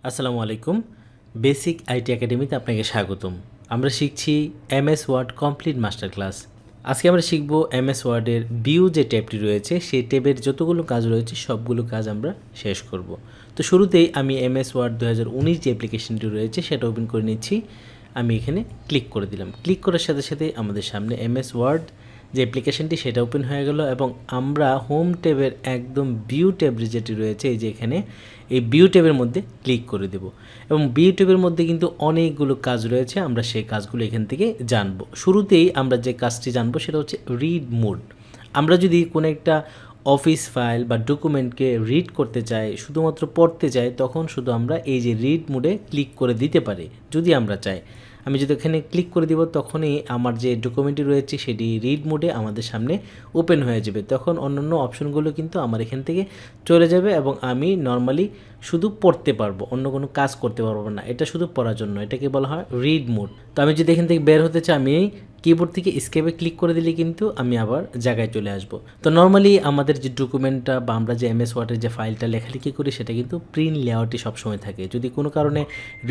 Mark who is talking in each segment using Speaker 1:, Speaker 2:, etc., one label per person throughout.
Speaker 1: আসসালামু আলাইকুম। Basic IT একাডেমিতে আপনাকে স্বাগতম। আমরা শিখছি MS Word complete master class. আজকে আমরা শিখব এমএস ওয়ার্ডের ভিউ যে ট্যাবটি রয়েছে সেই ট্যাবের যতগুলো কাজ রয়েছে সবগুলো কাজ আমরা শেষ করব। তো শুরুতেই আমি এমএস ওয়ার্ড 2019 যে অ্যাপ্লিকেশনটি রয়েছে সেটা ওপেন করে নিচ্ছি। আমি এখানে ক্লিক করে দিলাম। ক্লিক করার সাথে সাথে আমাদের সামনে এমএস ওয়ার্ড যে অ্যাপ্লিকেশনটি সেটা ওপেন হয়ে গেল এবং আমরা হোম ট্যাবের একদম ভিউ ট্যাব যেটি রয়েছে এই যে এখানে এই ভিউ ট্যাবের মধ্যে ক্লিক করে দেব এবং ভিউ ট্যাবের মধ্যে কিন্তু অনেকগুলো কাজ রয়েছে। আমরা সেই কাজগুলো এখান থেকে জানবো। শুরুতেই আমরা যে কাজটি জানবো সেটা হচ্ছে রিড মোড। আমরা যদি কোনো একটা অফিস ফাইল বা ডকুমেন্টকে রিড করতে চাই, শুধুমাত্র পড়তে চাই, তখন শুধু আমরা এই যে রিড মোডে ক্লিক করে দিতে পারি যদি আমরা চাই। আমি যদি এখানে ক্লিক করে দিব তখনই আমার যে ডকুমেন্টটি রয়েছে সেটি রিড মোডে আমাদের সামনে ওপেন হয়ে যাবে। তখন অন্যান্য অপশনগুলো কিন্তু আমার এখান থেকে চলে যাবে এবং আমি নর্মালি শুধু পড়তে পারবো, অন্য কোনো কাজ করতে পারবো না। এটা শুধু পড়ার জন্য, এটাকে বলা হয় রিড মোড। তো আমি যদি এখান থেকে বের হতে চাই আমি কিবোর্ড থেকে স্কেপে ক্লিক করে দিলে কিন্তু আমি আবার জায়গায় চলে আসব। তো নর্মালি আমাদের যে ডকুমেন্টটা বা আমরা যে এমএস ওয়ার্ডের যে ফাইলটা লেখালেখি করি সেটা কিন্তু প্রিন্ট লেআউটে সবসময় থাকে। যদি কোনো কারণে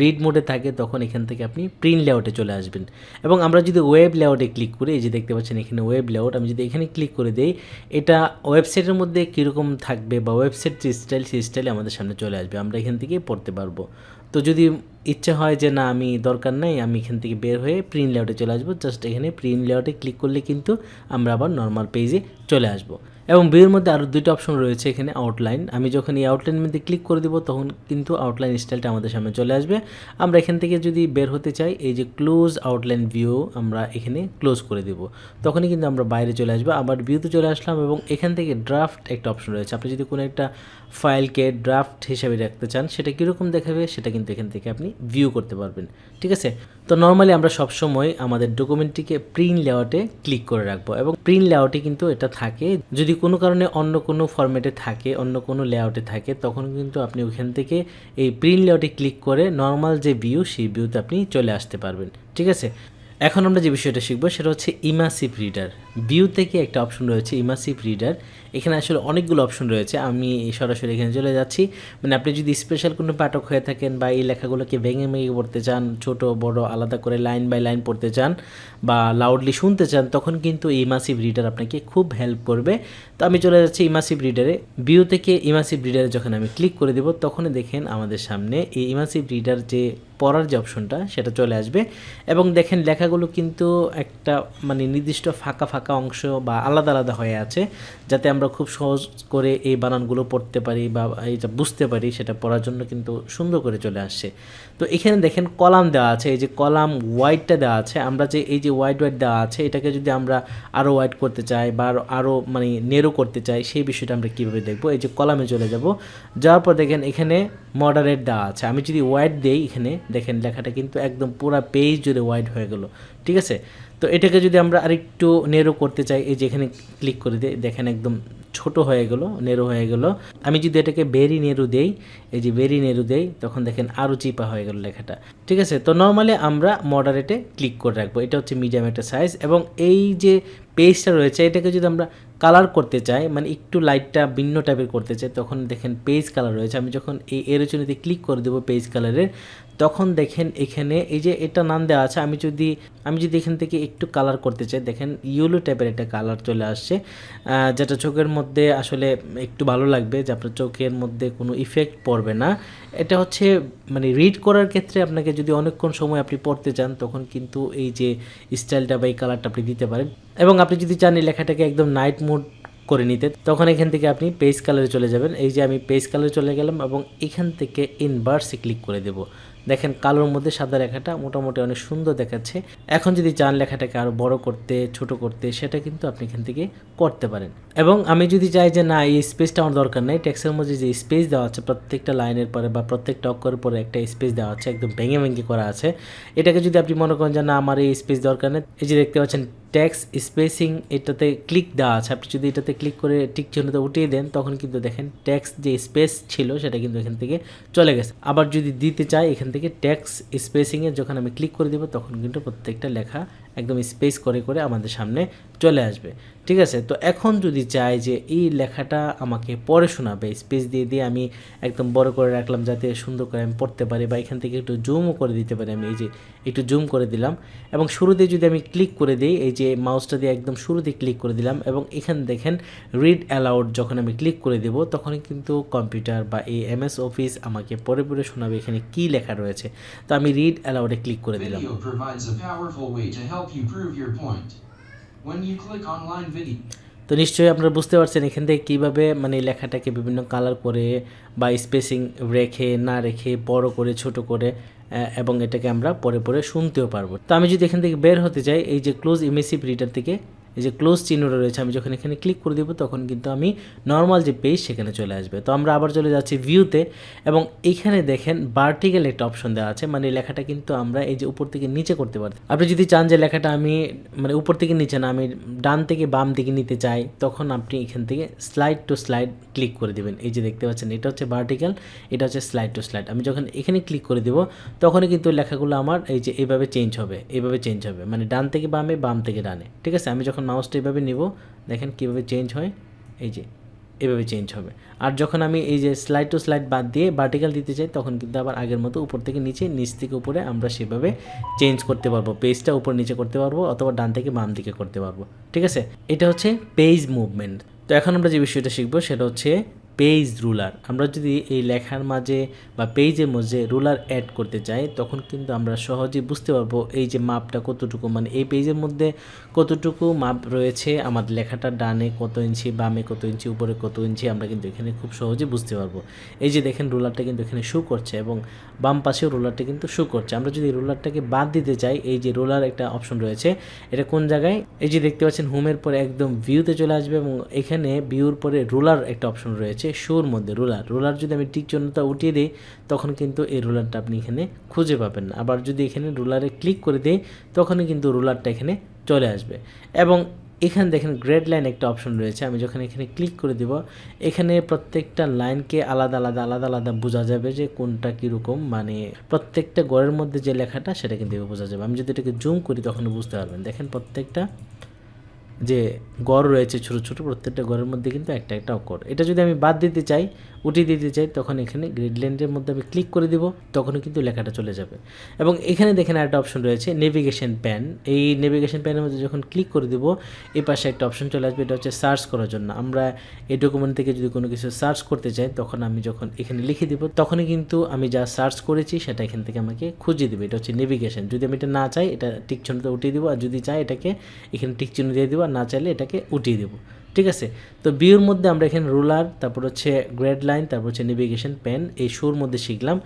Speaker 1: রিড মোডে থাকে তখন এখান থেকে আপনি প্রিন্ট লেআউটে চলে আসবেন। এবং আমরা যদি ওয়েব লেআউটে ক্লিক করি, এই যে দেখতে পাচ্ছেন এখানে ওয়েব লেআউট, আমি যদি এখানে ক্লিক করে দিই এটা ওয়েবসাইটের মধ্যে কীরকম থাকবে বা ওয়েবসাইট যে স্টাইল সেই স্টাইলে আমাদের সামনে চলে আসবে। আমরা এখান থেকে পড়তে পারবো। তো যদি ইচ্ছা হয় যে না আমি দরকার নাই, আমি এখান থেকে বের হয়ে প্রিন্ট লেআউটে চলে আসবো, জাস্ট এখানে প্রিন্ট লেআউটে ক্লিক করলে কিন্তু আমরা আবার নর্মাল পেজে চলে আসবো। এবং ভিউর মধ্যে আরও দুইটা অপশন রয়েছে এখানে আউটলাইন। আমি যখন এই আউটলাইনের মধ্যে ক্লিক করে দিব তখন কিন্তু আউটলাইন স্টাইলটা আমাদের সামনে চলে আসবে। আমরা এখান থেকে যদি বের হতে চাই এই যে ক্লোজ আউটলাইন ভিউ আমরা এখানে ক্লোজ করে দেব, তখনই কিন্তু আমরা বাইরে চলে আসবো। আবার ভিউতে চলে আসলাম এবং এখান থেকে ড্রাফট একটা অপশন রয়েছে। আপনি যদি কোনো একটা ফাইলকে ড্রাফট হিসাবে রাখতে চান সেটা কীরকম দেখাবে সেটা কিন্তু এখান থেকে আপনি ভিউ করতে পারবেন। ঠিক আছে। তো নর্মালি আমরা সবসময় আমাদের ডকুমেন্টটিকে প্রিন্ট লেআউটে ক্লিক করে রাখবো এবং প্রিন্ট লেআউটে কিন্তু এটা থাকে। যদি কোনো কারণে অন্য কোনো ফরম্যাটে থাকে, অন্য কোনো লেআউটে থাকে, তখন কিন্তু আপনি ওইখান থেকে এই প্রিন্ট লেআউটে ক্লিক করে নর্মাল যে ভিউ সেই ভিউতে আপনি চলে আসতে পারবেন। ঠিক আছে। এখন আমরা যে বিষয়টা শিখবো সেটা হচ্ছে ইমার্সিভ রিডার। ভিউ থেকে একটা অপশন রয়েছে ইমার্সিভ রিডার। এখানে আসলে অনেকগুলো অপশন রয়েছে, আমি সরাসরি এখানে চলে যাচ্ছি। মানে আপনি যদি স্পেশাল কোনো পাঠক হয়ে থাকেন বা এই লেখাগুলোকে ভেঙে ভেঙে পড়তে চান, ছোট বড় আলাদা করে লাইন বাই লাইন পড়তে চান বা লাউডলি শুনতে চান, তখন কিন্তু এই ইমার্সিভ রিডার আপনাকে খুব হেল্প করবে। তো আমি চলে যাচ্ছি ইমার্সিভ রিডারে। ভিউ থেকে ইমার্সিভ রিডারে যখন আমি ক্লিক করে দেব তখনই দেখেন আমাদের সামনে এই ইমার্সিভ রিডার যে পড়ার যে অপশনটা সেটা চলে আসবে এবং দেখেন লেখাগুলো কিন্তু একটা মানে নির্দিষ্ট ফাঁকা ফাঁকা অংশ বা আলাদা আলাদা হয়ে আছে, যাতে আমরা খুব সহজ করে এই বানানগুলো পড়তে পারি বা এইটা বুঝতে পারি। সেটা পড়ার জন্য কিন্তু সুন্দর করে চলে আসছে। তো এখানে দেখেন কলাম দেওয়া আছে, এই যে কলাম ওয়াইডটা দেওয়া আছে। আমরা যে এই যে ওয়াইড দেওয়া আছে এটাকে যদি আমরা আরও ওয়াইড করতে চাই বা আরও মানে নেরো করতে চাই, সেই বিষয়টা আমরা কীভাবে দেখব। এই যে কলামে চলে যাব, যাওয়ার পর দেখেন এখানে মডারেট দেওয়া আছে। আমি যদি ওয়াইড দেই এখানে দেখেন লেখাটা কিন্তু একদম পুরো পেজ জুড়ে ওয়াইড হয়ে গেল। ঠিক আছে। তো এটাকে যদি আমরা আরেকটু নেরো করতে চাই, এই যে এখানে ক্লিক করে দিই দেখেন একদম ছোট হয়ে গেল, নেরো হয়ে গেল। আমি যদি এটাকে ভেরি নেরো দেই, এই যে ভেরি নেরো দেই, তখন দেখেন আরও চিপা হয়ে গেল লেখাটা। ঠিক আছে। তো নর্মালি আমরা মডারেটে ক্লিক করে রাখবো। এটা হচ্ছে মিডিয়াম একটা সাইজ। এবং এই যে পেজটা রয়েছে এটাকে যদি আমরা কালার করতে চাই, মানে একটু লাইটটা ভিন্ন টাইপের করতে চাই, তখন দেখেন পেজ কালার রয়েছে। আমি যখন এই এরোচনিতে ক্লিক করে দেবো পেজ কালারের, তখন দেখেন এখানে এই যে এটা নাম দেওয়া আছে। আমি যদি এখান থেকে একটু কালার করতে চাই, দেখেন ইয়েলো টাইপের একটা কালার চলে আসছে, যেটা চোখের মধ্যে আসলে একটু ভালো লাগবে, যে আপনার চোখের মধ্যে কোনো ইফেক্ট পড়বে না। এটা হচ্ছে মানে রিড করার ক্ষেত্রে আপনাকে যদি অনেকক্ষণ সময় আপনি পড়তে চান তখন কিন্তু এই যে স্টাইলটা বা এই কালারটা আপনি দিতে পারেন। এবং আপনি যদি চান এই লেখাটাকে একদম নাইট মোড করে নিতে, তখন এখান থেকে আপনি পেজ কালারে চলে যাবেন। এই যে আমি পেজ কালারে চলে গেলাম এবং এখান থেকে ইনভার্সে ক্লিক করে দেব। দেখেন কালোর মধ্যে সাদা লেখাটা মোটামুটি অনেক সুন্দর দেখাচ্ছে। এখন যদি চান লেখাটাকে আরও বড় করতে, ছোট করতে, সেটা কিন্তু আপনি এখান থেকে করতে পারেন। এবং আমি যদি চাই যে না এই স্পেসটা আমার দরকার নেই, টেক্সটের মধ্যে যে স্পেস দেওয়া আছে প্রত্যেকটা লাইনের পরে বা প্রত্যেকটা অক্ষরের পরে একটা স্পেস দেওয়া আছে, একদম ভেঙে ভেঙে করা আছে, এটাকে যদি আপনি মনে করেন যে না আমার এই স্পেস দরকার নেই, এই যে দেখতে পাচ্ছেন টেক্সট স্পেসিং এটাতে ক্লিক দেওয়া আছে। আপনি যদি এটাতে ক্লিক করে টিক চিহ্নতে উঠিয়ে দেন তখন কিন্তু দেখেন টেক্সট যে স্পেস ছিল সেটা কিন্তু এখান থেকে চলে গেছে। আবার যদি দিতে চাই এখান থেকে টেক্সট স্পেসিংয়ে যখন আমি ক্লিক করে দেবো তখন কিন্তু প্রত্যেকটা লেখা একদম স্পেস করে করে আমাদের সামনে চলে আসবে। ঠিক আছে, তো এখন যদি চাই যে এই লেখাটা আমাকে পড়ে শোনাবে, স্পেস দিয়ে দিয়ে আমি একদম বড় করে রাখলাম যাতে সুন্দর করে আমি পড়তে পারি, বা এখান থেকে একটু জুমও করে দিতে পারি। আমি এই যে একটু জুম করে দিলাম এবং শুরুতে যদি আমি ক্লিক করে দিই, এই যে মাউসটা দিয়ে একদম শুরুতে ক্লিক করে দিলাম এবং এখানে দেখেন রিড অ্যালাউড যখন আমি ক্লিক করে দেব তখন কিন্তু কম্পিউটার বা এই এমএস অফিস আমাকে পড়ে পড়ে শোনাবে এখানে কি লেখা রয়েছে। তো আমি রিড অ্যালাউডে ক্লিক করে দিলাম।
Speaker 2: Video provides a powerful way to help you prove your point. When you click online video,
Speaker 1: তো নিশ্চয়ই আপনারা বুঝতে পারছেন এখান থেকে কীভাবে মানে লেখাটাকে বিভিন্ন কালার করে বা স্পেসিং রেখে না রেখে বড় করে ছোট করে এবং এটাকে আমরা পরে পরে শুনতেও পারবো। তো আমি যদি এখান থেকে বের হতে চাই, এই যে ক্লোজ ইমেসিভ রিডার থেকে এই যে ক্লোজ চিহ্নটা রয়েছে, আমি যখন এখানে ক্লিক করে দেবো তখন কিন্তু আমি নর্মাল যে পেজ সেখানে চলে আসবে। তো আমরা আবার চলে যাচ্ছি ভিউতে এবং এইখানে দেখেন ভার্টিক্যাল একটা অপশন দেওয়া আছে, মানে লেখাটা কিন্তু আমরা এই যে উপর থেকে নিচে করতে পারি। আপনি যদি চান যে লেখাটা আমি মানে উপর থেকে নিচে না, আমি ডান থেকে বাম দিকে নিতে চাই, তখন আপনি এখান থেকে স্লাইড টু স্লাইড ক্লিক করে দেবেন। এই যে দেখতে পাচ্ছেন এটা হচ্ছে ভার্টিক্যাল, এটা হচ্ছে স্লাইড টু স্লাইড। আমি যখন এখানে ক্লিক করে দেবো তখনই কিন্তু লেখাগুলো আমার এই যে এইভাবে চেঞ্জ হবে, এইভাবে চেঞ্জ হবে, মানে ডান থেকে বামে বাম থেকে ডানে। ঠিক আছে, আমি যখন মাউসটা এভাবে নিব দেখেন কীভাবে চেঞ্জ হয়, এই যে এভাবে চেঞ্জ হবে। আর যখন আমি এই যে স্লাইড টু স্লাইড বাদ দিয়ে ভার্টিক্যাল দিতে চাই তখন কিন্তু আবার আগের মতো উপর থেকে নিচে নিচ থেকে উপরে আমরা সেভাবে চেঞ্জ করতে পারবো, পেজটা উপর নিচে করতে পারবো অথবা ডান থেকে বাম দিকে করতে পারবো। ঠিক আছে, এটা হচ্ছে পেজ মুভমেন্ট। তো এখন আমরা যে বিষয়টা শিখবো সেটা হচ্ছে পেজ রুলার। আমরা যদি এই লেখার মাঝে বা পেজের মধ্যে রুলার অ্যাড করতে চাই তখন কিন্তু আমরা সহজেই বুঝতে পারবো এই যে মাপটা কতটুকু, মানে এই পেজের মধ্যে কতটুকু মাপ রয়েছে, আমাদের লেখাটার ডানে কত ইঞ্চি, বামে কত ইঞ্চি, উপরে কত ইঞ্চি, আমরা কিন্তু এখানে খুব সহজে বুঝতে পারবো। এই যে দেখেন রুলারটা কিন্তু এখানে শো করছে এবং বাম পাশেও রুলারটা কিন্তু শো করছে। আমরা যদি রুলারটাকে বাদ দিতে চাই, এই যে রুলার একটা অপশন রয়েছে, এটা কোন জায়গায়, এই যে দেখতে পাচ্ছেন হোমের পরে একদম ভিউতে চলে আসবে এবং এখানে ভিউর পরে রুলার একটা অপশন রয়েছে, শোর মধ্যে রুলার যদি আমি টিক চিহ্নটা উঠিয়ে দিই তখন কিন্তু এই রুলারটা আপনি এখানে খুঁজে পাবেন না। আবার যদি এখানে রুলারে ক্লিক করে দিই তখনই কিন্তু রুলারটা এখানে চলে আসবে। এবং এখানে দেখেন গ্রেডলাইন একটা অপশন রয়েছে, আমি যখন এখানে ক্লিক করে দিব এখানে প্রত্যেকটা লাইনকে আলাদা আলাদা আলাদা আলাদা বোঝা যাবে যে কোনটা কীরকম, মানে প্রত্যেকটা ঘরের মধ্যে যে লেখাটা সেটা কিন্তু বোঝা যাবে। আমি যদি এটাকে জুম করি তখন বুঝতে পারবেন, দেখেন প্রত্যেকটা যে গড় রয়েছে ছোটো ছোটো প্রত্যেকটা গড়ের মধ্যে কিন্তু একটা একটা অক্ষর। এটা যদি আমি বাদ দিতে চাই, উঠিয়ে দিতে চাই, তখন এখানে গ্রিডল্যান্ডের মধ্যে আমি ক্লিক করে দিব তখনও কিন্তু লেখাটা চলে যাবে। এবং এখানে দেখেন একটা অপশন রয়েছে নেভিগেশন প্যান। এই নেভিগেশন প্যানের মধ্যে যখন ক্লিক করে দিব এই পাশে একটা অপশন চলে আসবে, এটা হচ্ছে সার্চ করার জন্য। আমরা এই ডকুমেন্ট থেকে যদি কোনো কিছু সার্চ করতে চাই তখন আমি যখন এখানে লিখে দিব তখনই কিন্তু আমি যা সার্চ করেছি সেটা এখান থেকে আমাকে খুঁজে দেবে। এটা হচ্ছে নেভিগেশন। যদি আমি এটা না চাই এটা টিক চিহ্নটা উঠিয়ে দিব, আর যদি চাই এটাকে এখানে টিক চিহ্ন দিয়ে দিব, আর না চাইলে এটাকে উঠিয়ে দেবো। ঠিক আছে, তো ভিউর মধ্যে আমরা এখানে রুলার, তারপর হচ্ছে গ্রেড লাইন, তারপর হচ্ছে নেভিগেশন পেন, এই শোর মধ্যে শিখলাম।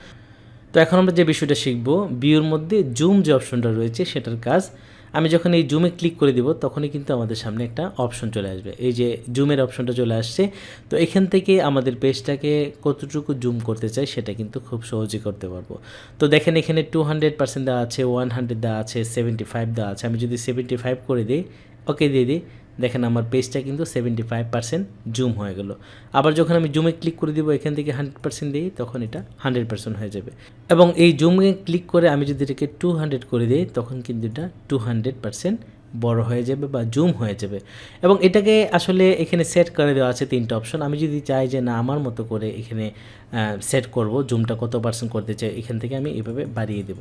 Speaker 1: তো এখন আমরা যে বিষয়টা শিখব, ভিউর মধ্যে জুম যে অপশনটা রয়েছে সেটার কাজ। আমি যখন এই জুমে ক্লিক করে দিব তখনই কিন্তু আমাদের সামনে একটা অপশন চলে আসবে, এই যে জুমের অপশনটা চলে আসছে। তো এখান থেকে আমাদের পেজটাকে কতটুকু জুম করতে চাই সেটা কিন্তু খুব সহজেই করতে পারবো। তো দেখেন এখানে 200% দেওয়া আছে, 100 দেওয়া আছে, 75 দেওয়া আছে। আমি যদি 75 করে দিই, ওকে দিয়ে দিই, দেখেন আমার পেজটা কিন্তু 75% জুম হয়ে গেল। আবার যখন আমি জুমে ক্লিক করে দিব এখান থেকে 100% দিই তখন এটা 100% হয়ে যাবে। এবং এই জুমে ক্লিক করে আমি যদি এটাকে 200 করে দিই তখন কিন্তু এটা 200% বড় হয়ে যাবে বা জুম হয়ে যাবে। এবং এটাকে আসলে এখানে সেট করে দেওয়া আছে 3টা অপশন। আমি যদি চাই যে না আমার মতো করে এখানে সেট করব, জুমটা কত পার্সেন্ট করতে চাই, এখান থেকে আমি এইভাবে বাড়িয়ে দেব।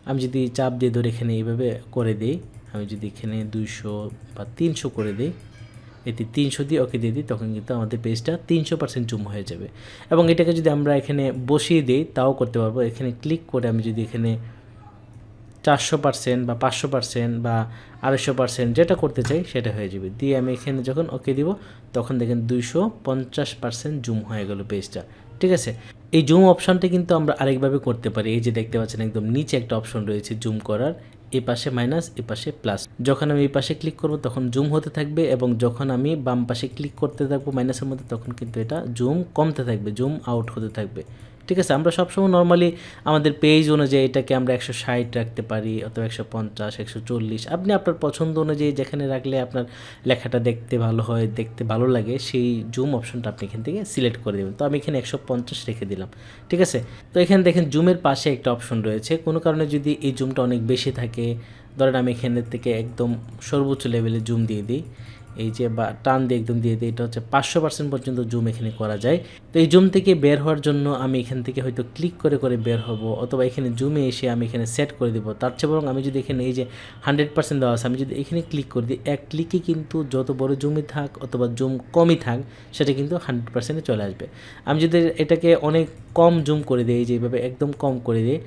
Speaker 1: আমি যদি চাপ দিয়ে ধরে এখানে এইভাবে করে দিই, আমি যদি এখানে 200 বা 300 করে দিই, এতে 300 দিয়ে ওকে দিয়ে দিই তখন কিন্তু আমাদের পেজটা 300% জুম হয়ে যাবে। এবং এটাকে যদি আমরা এখানে বসিয়ে দিই তাও করতে পারবো। এখানে ক্লিক করে আমি যদি এখানে 400% বা 500% বা 250% যেটা করতে চাই সেটা হয়ে যাবে। দিয়ে আমি এখানে যখন ওকে দিব তখন দেখেন 250% জুম হয়ে গেল পেজটা। ঠিক আছে, এই জুম অপশানটা কিন্তু আমরা আরেকভাবে করতে পারি। এই যে দেখতে পাচ্ছেন একদম নিচে একটা অপশন রয়েছে জুম করার, এই পাশে মাইনাস, এই পাশে প্লাস। যখন আমি এই পাশে ক্লিক করব তখন জুম হতে থাকবে এবং যখন আমি বাম পাশে ক্লিক করতে থাকবো মাইনাসের মধ্যে তখন কিন্তু এটা জুম কমতে থাকবে, জুম আউট হতে থাকবে। ঠিক আছে, আমরা সবসময় নর্মালি আমাদের পেজ অনুযায়ী এটাকে আমরা 160 রাখতে পারি অথবা 150, 140, আপনি আপনার পছন্দ অনুযায়ী যেখানে রাখলে আপনার লেখাটা দেখতে ভালো হয়, দেখতে ভালো লাগে সেই জুম অপশনটা আপনি এখান থেকে সিলেক্ট করে দেবেন। তো আমি এখানে 150 রেখে দিলাম। ঠিক আছে, তো এখানে দেখেন জুমের পাশে একটা অপশন রয়েছে। কোনো কারণে যদি এই জুমটা অনেক বেশি থাকে, ধরেন আমি এখানের থেকে একদম সর্বোচ্চ লেভেলে জুম দিয়ে দিই, এই যে বা টান দিয়ে একদম দিয়ে দিই, এটা হচ্ছে 500% পর্যন্ত জুম এখানে করা যায়। তো এই জুম থেকে বের হওয়ার জন্য আমি এখান থেকে হয়তো ক্লিক করে করে বের হব, অথবা এখানে জুমে এসে আমি এখানে সেট করে দেবো। তার চেয়ে বরং আমি যদি এখানে এই যে 100% দেওয়া আছে, আমি যদি এখানে ক্লিক করে দিই, এক ক্লিকে কিন্তু যত বড় জুমই থাক অথবা জুম কমই থাক সেটা কিন্তু 100%-এ চলে আসবে। আমি যদি এটাকে অনেক কম জুম করে দিই, এই যে এইভাবে একদম কম করে দিই,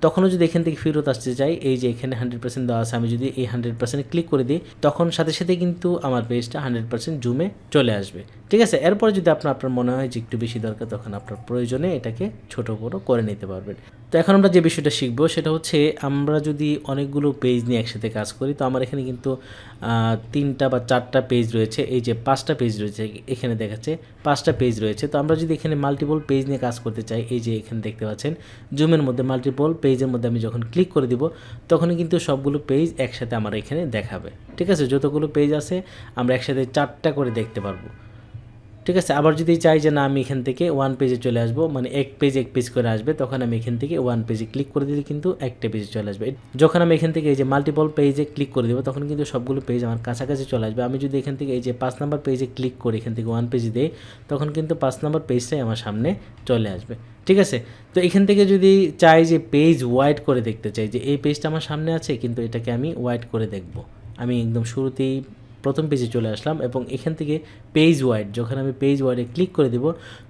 Speaker 1: তখনও যদি এখান থেকে ফেরত আসতে চাই, এই যে এখানে 100% দেওয়া আছে, আমি যদি এই 100% ক্লিক করে দিই, তখন সাথে সাথে কিন্তু আমার পেজটা 100% জুমে চলে আসবে। ঠিক আছে, এরপর যদি আপনার মনে হয় যে একটু বেশি দরকার, তখন আপনার প্রয়োজনে এটাকে ছোট বড় করে নিতে পারবেন। তো এখন আমরা যে বিষয়টা শিখবো সেটা হচ্ছে, আমরা যদি অনেকগুলো পেজ নিয়ে একসাথে কাজ করি, তো আমার এখানে কিন্তু 3টা বা 4টা পেজ রয়েছে, এই যে 5টা পেজ রয়েছে, এখানে দেখাচ্ছে 5টা পেজ রয়েছে। তো আমরা যদি এখানে মাল্টিপল পেজ নিয়ে কাজ করতে চাই, এই যে এখানে দেখতে পাচ্ছেন জুমের মধ্যে মাল্টিপল পেজের মধ্যে আমি যখন ক্লিক করে দিব, তখনই কিন্তু সবগুলো পেজ একসাথে আমার এখানে দেখাবে। ঠিক আছে, যতগুলো পেজ আছে আমরা একসাথে 4টা করে দেখতে পারবো। ঠিক আছে, আবার যদি চাই যে না আমি এখান থেকে ওয়ান পেজে চলে আসবো, মানে এক পেজ করে আসবে, তখন আমি এখান থেকে ওয়ান পেজে ক্লিক করে দিলে কিন্তু একটা পেজে চলে আসবে। যখন আমি এখান থেকে এই যে মাল্টিপল পেজে ক্লিক করে দেবো, তখন কিন্তু সবগুলো পেজ আমার কাছাকাছি চলে আসবে। আমি যদি এখান থেকে এই যে 5 নাম্বার পেজে ক্লিক করে এখান থেকে ওয়ান পেজে দিই, তখন কিন্তু 5 নাম্বার পেজটাই আমার সামনে চলে আসবে। ঠিক আছে, তো এখান থেকে যদি চাই যে পেজ ওয়াইড করে দেখতে চাই, যে এই পেজটা আমার সামনে আছে কিন্তু এটাকে আমি ওয়াইড করে দেখব, আমি একদম শুরুতেই প্রথম পেজে চলে আসলাম এবং এখান থেকে পেজ ওয়াইড, যখন আমি পেজ ওয়াইডে ক্লিক করে দেব,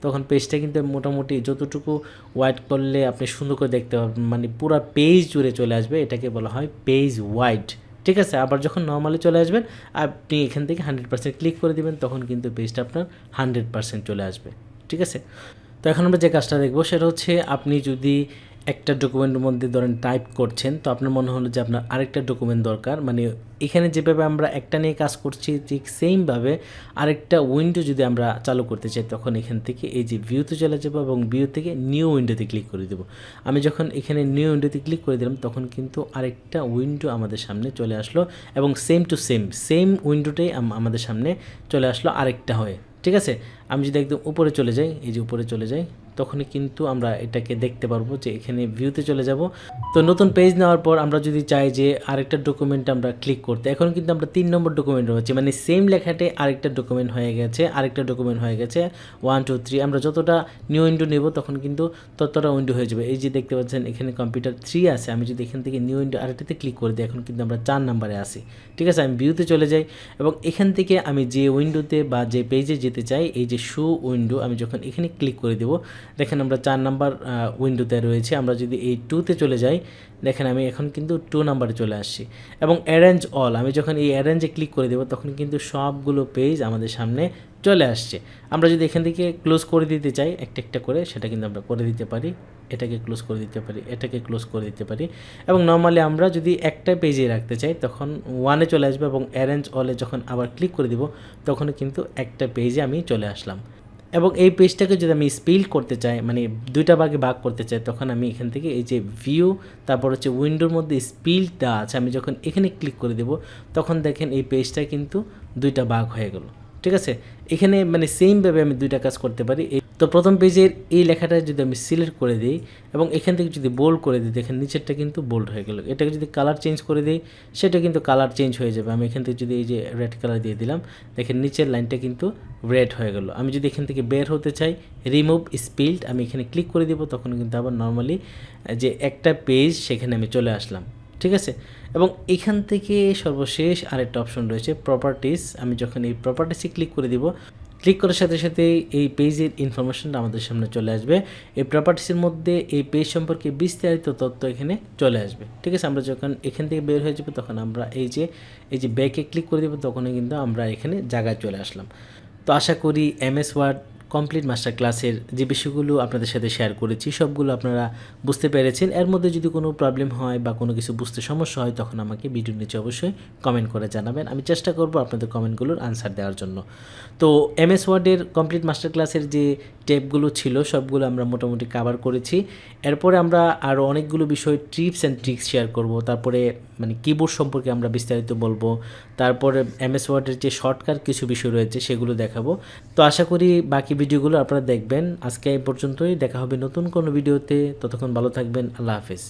Speaker 1: তখন পেজটা কিন্তু মোটামুটি যতটুকু ওয়াইড করলে আপনি সুন্দর করে দেখতে পাবেন, মানে পুরো পেজ জুড়ে চলে আসবে, এটাকে বলা হয় পেজ ওয়াইড। ঠিক আছে, আবার যখন নর্মালি চলে আসবেন, আপনি এখান থেকে 100% ক্লিক করে দেবেন, তখন কিন্তু পেজটা আপনার 100% চলে আসবে। ঠিক আছে, তো এখন আমরা যে কাজটা দেখবো সেটা হচ্ছে, আপনি যদি একটা ডকুমেন্টের মধ্যে ধরেন টাইপ করছেন, তো আপনার মনে হলো যে আপনার আরেকটা ডকুমেন্ট দরকার, মানে এখানে যেভাবে আমরা একটা নিয়ে কাজ করছি ঠিক সেমভাবে আরেকটা উইন্ডো যদি আমরা চালু করতে চাই, তখন এখান থেকে এই যে ভিউতে চলে যাবো এবং ভিউ থেকে নিউ উইন্ডোতে ক্লিক করে দেবো। আমি যখন এখানে নিউ উইন্ডোতে ক্লিক করে দিলাম, তখন কিন্তু আরেকটা উইন্ডো আমাদের সামনে চলে আসলো এবং সেম টু সেম উইন্ডোটাই আমাদের সামনে চলে আসলো আরেকটা হয়ে। ঠিক আছে, আমি যদি একদম উপরে চলে যাই, এই যে উপরে চলে যাই, তখনই কিন্তু আমরা এটাকে দেখতে পারবো যে এখানে ভিউতে চলে যাব। তো নতুন পেজ নেওয়ার পর আমরা যদি চাই যে আরেকটা ডকুমেন্ট আমরা ক্লিক করতে, এখন কিন্তু আমরা 3 নম্বর ডকুমেন্ট রয়েছে, মানে সেম লেখাতে আরেকটা ডকুমেন্ট হয়ে গেছে, 1 2 3। আমরা যতটা নিউ উইন্ডো নেব তখন কিন্তু ততটা উইন্ডো হয়ে যাবে। এই যে দেখতে পাচ্ছেন এখানে কম্পিউটার 3 আছে, আমি যদি এখান থেকে নিউ উইন্ডো আরেকটাতে ক্লিক করে দিই, এখন কিন্তু আমরা 4 নম্বরে আসি। ঠিক আছে, আমি ভিউতে চলে যাই এবং এখান থেকে আমি যে উইন্ডোতে বা যে পেজে যেতে চাই, এই যে শো উইন্ডো, আমি যখন এখানে ক্লিক করে দেব, দেখেন আমরা 4 নাম্বার উইন্ডোতে রয়েছে। আমরা যদি এই 2তে চলে যাই, দেখেন আমি এখন কিন্তু 2 নাম্বারে চলে আসছি এবং অ্যারেঞ্জ অল, আমি যখন এই অ্যারেঞ্জে ক্লিক করে দেবো, তখন কিন্তু সবগুলো পেজ আমাদের সামনে চলে আসছে। আমরা যদি এখান থেকে ক্লোজ করে দিতে চাই একটা একটা করে, সেটা কিন্তু আমরা করে দিতে পারি, এটাকে ক্লোজ করে দিতে পারি, এটাকে ক্লোজ করে দিতে পারি। এবং নর্মালি আমরা যদি একটা পেজে রাখতে চাই, তখন 1-এ চলে আসবে এবং অ্যারেঞ্জ অলে যখন আবার ক্লিক করে দিব, তখন কিন্তু একটা পেজে আমি চলে আসলাম। এবং এই পেজটাকে যদি আমি স্পিল করতে চাই, মানে 2টা ভাগে ভাগ করতে চাই, তখন আমি এখান থেকে এই যে ভিউ, তারপর হচ্ছে উইন্ডোর মধ্যে স্পিল দেওয়া আছে, আমি যখন এখানে ক্লিক করে দেব, তখন দেখেন এই পেজটা কিন্তু 2টা ভাগ হয়ে গেল। ঠিক আছে, এখানে মানে সেমভাবে আমি 2টা কাজ করতে পারি। তো প্রথম পেজের এই লেখাটা যদি আমি সিলেক্ট করে দিই এবং এখান থেকে যদি বোল্ড করে দিই, দেখেন নিচেরটা কিন্তু বোল্ড হয়ে গেল। এটাকে যদি কালার চেঞ্জ করে দিই, সেটা কিন্তু কালার চেঞ্জ হয়ে যাবে। আমি এখান থেকে যদি এই যে রেড কালার দিয়ে দিলাম, দেখেন নিচের লাইনটা কিন্তু রেড হয়ে গেল। আমি যদি এখান থেকে বের হতে চাই, রিমুভ স্পিল্ড, আমি এখানে ক্লিক করে দিব, তখন কিন্তু আবার নর্মালি যে একটা পেজ সেখানে আমি চলে আসলাম। ঠিক আছে, এবং এখান থেকে সর্বশেষ আরেকটা অপশন রয়েছে প্রপার্টিস, আমি যখন এই প্রপার্টিসে ক্লিক করে দিব, ক্লিক করার সাথে সাথে এই পেজের ইনফরমেশনটা আমাদের সামনে চলে আসবে। এই প্রপার্টিসের মধ্যে এই পেজ সম্পর্কে বিস্তারিত তথ্য এখানে চলে আসবে। ঠিক আছে, আমরা যখন এখান থেকে বের হয়ে যাবো, তখন আমরা এই যে ব্যাকে ক্লিক করে দেবো, তখনই কিন্তু আমরা এখানে জায়গায় চলে আসলাম। তো আশা করি MS ওয়ার্ড কমপ্লিট মাস্টার ক্লাসের যে বিষয়গুলো আপনাদের সাথে শেয়ার করেছি, সবগুলো আপনারা বুঝতে পেরেছেন। এর মধ্যে যদি কোনো প্রবলেম হয় বা কোনো কিছু বুঝতে সমস্যা হয়, তখন আমাকে ভিডিওর নিচে অবশ্যই কমেন্ট করে জানাবেন, আমি চেষ্টা করব আপনাদের কমেন্টগুলোর আনসার দেওয়ার জন্য। তো MS ওয়ার্ডের কমপ্লিট মাস্টার ক্লাসের যে টেপগুলো ছিল, সবগুলো আমরা মোটামুটি কভার করেছি। এরপরে আমরা আরও অনেকগুলো বিষয় টিপস অ্যান্ড ট্রিক্স শেয়ার করব, তারপরে মানে কিবোর্ড সম্পর্কে আমরা বিস্তারিত বলবো, তারপরে MS ওয়ার্ডের যে শর্টকাট কিছু বিষয় রয়েছে সেগুলো দেখাবো। তো আশা করি বাকি ভিডিওগুলো আপনারা দেখবেন। আজকে এই পর্যন্তই, দেখা হবে নতুন কোনো ভিডিওতে, ততক্ষণ ভালো থাকবেন, আল্লাহ হাফেজ।